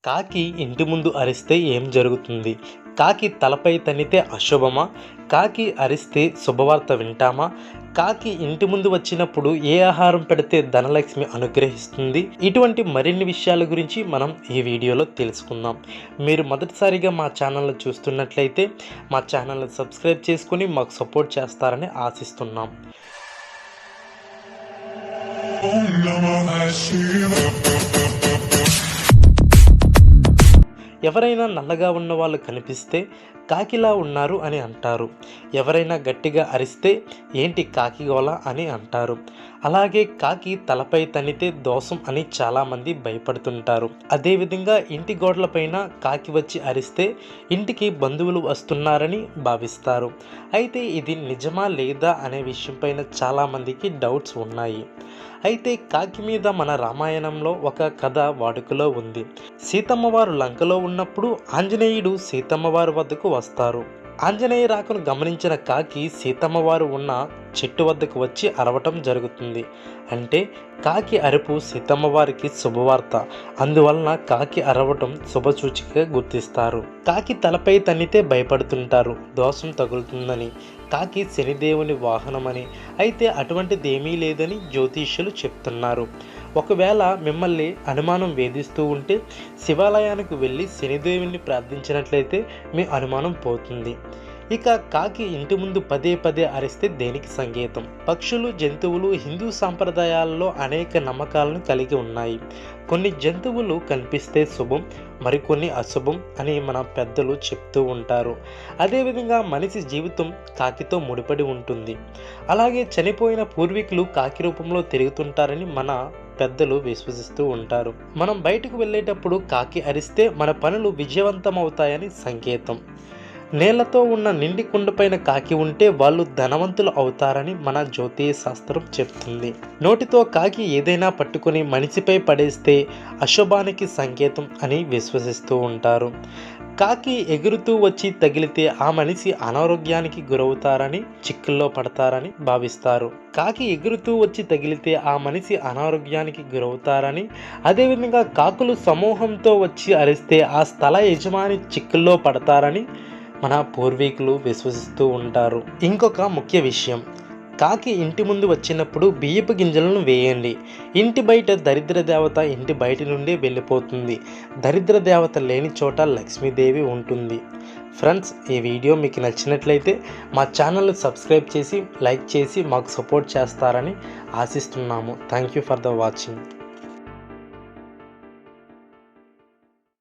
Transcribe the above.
కాకి ఇంటి ముందు అరిస్తే ఏం జరుగుతుంది? కాకి తలపై తన్నితే అశుభమా? కాకి అరిస్తే శుభవార్త వింటామా? కాకి ఇంటి ముందు వచ్చినప్పుడు ఏ ఆహారం పెడితే ధనలక్ష్మి అనుగ్రహిస్తుంది? ఇటువంటి మరిన్ని విషయాల గురించి మనం ఈ వీడియోలో తెలుసుకుందాం. మీరు మొదటిసారిగా మా ఛానల్ని చూస్తున్నట్లయితే మా ఛానల్ని సబ్స్క్రైబ్ చేసుకొని మాకు సపోర్ట్ చేస్తారని ఆశిస్తున్నాం. ఎవరైనా నల్లగా ఉన్న వాళ్ళు కనిపిస్తే కాకిలా ఉన్నారు అని అంటారు. ఎవరైనా గట్టిగా అరిస్తే ఏంటి కాకి గోల అని అంటారు. అలాగే కాకి తలపై తన్నితే దోషం అని చాలామంది భయపడుతుంటారు. అదేవిధంగా ఇంటి గోడలపైన కాకి వచ్చి అరిస్తే ఇంటికి బంధువులు వస్తున్నారని భావిస్తారు. అయితే ఇది నిజమా లేదా అనే విషయంపైన చాలామందికి డౌట్స్ ఉన్నాయి. అయితే కాకి మీద మన రామాయణంలో ఒక కథ వాడుకలో ఉంది. సీతమ్మ వారు లంకలో ఉన్నప్పుడు ఆంజనేయుడు సీతమ్మ వారి వద్దకు వస్తారు. ఆంజనేయ రాకను గమనించిన కాకి సీతమ్మ వారు ఉన్న చెట్టు వద్దకు వచ్చి అరవటం జరుగుతుంది. అంటే కాకి అరుపు సీతమ్మ వారికి శుభవార్త. అందువలన కాకి అరవటం శుభసూచికగా గుర్తిస్తారు. కాకి తలపై తన్నితే భయపడుతుంటారు, దోషం తగులుతుందని. కాకి శనిదేవుని వాహనమని. అయితే అటువంటిది ఏమీ లేదని జ్యోతిష్యులు చెప్తున్నారు. ఒకవేళ మిమ్మల్ని అనుమానం వేధిస్తూ ఉంటే శివాలయానికి వెళ్ళి శనిదేవుని ప్రార్థించినట్లయితే మీ అనుమానం పోతుంది. ఇక కాకి ఇంటి ముందు పదే పదే అరిస్తే దేనికి సంకేతం? పక్షులు, జంతువులు హిందూ సాంప్రదాయాల్లో అనేక నమ్మకాలను కలిగి ఉన్నాయి. కొన్ని జంతువులు కనిపిస్తే శుభం, మరికొన్ని అశుభం అని మన పెద్దలు చెప్తూ ఉంటారు. అదేవిధంగా మనిషి జీవితం కాకితో ముడిపడి ఉంటుంది. అలాగే చనిపోయిన పూర్వీకులు కాకి రూపంలో తిరుగుతుంటారని మన పెద్దలు విశ్వసిస్తూ ఉంటారు. మనం బయటకు వెళ్ళేటప్పుడు కాకి అరిస్తే మన పనులు విజయవంతమవుతాయని సంకేతం. నేలతో ఉన్న నిండి కుండపైన కాకి ఉంటే వాళ్ళు ధనవంతులు అవుతారని మన జ్యోతిష శాస్త్రం చెప్తుంది. నోటితో కాకి ఏదైనా పట్టుకొని మనిషిపై పడేస్తే అశుభానికి సంకేతం అని విశ్వసిస్తూ ఉంటారు. కాకి ఎగురుతూ వచ్చి తగిలితే ఆ మనిషి అనారోగ్యానికి గురవుతారని, చిక్కుల్లో పడతారని భావిస్తారు. కాకి ఎగురుతూ వచ్చి తగిలితే ఆ మనిషి అనారోగ్యానికి గురవుతారని, అదేవిధంగా కాకులు సమూహంతో వచ్చి అరిస్తే ఆ స్థల యజమాని చిక్కుల్లో పడతారని మన పూర్వీకులు విశ్వసిస్తూ ఉంటారు. ఇంకొక ముఖ్య విషయం, కాకి ఇంటి ముందు వచ్చినప్పుడు బియ్యపు గింజలను వేయండి. ఇంటి బయట దరిద్ర దేవత ఇంటి బయట నుండి వెళ్ళిపోతుంది. దరిద్ర దేవత లేని చోట లక్ష్మీదేవి ఉంటుంది. ఫ్రెండ్స్, ఈ వీడియో మీకు నచ్చినట్లయితే మా ఛానల్ని సబ్స్క్రైబ్ చేసి లైక్ చేసి మాకు సపోర్ట్ చేస్తారని ఆశిస్తున్నాము. Thank you for the watching.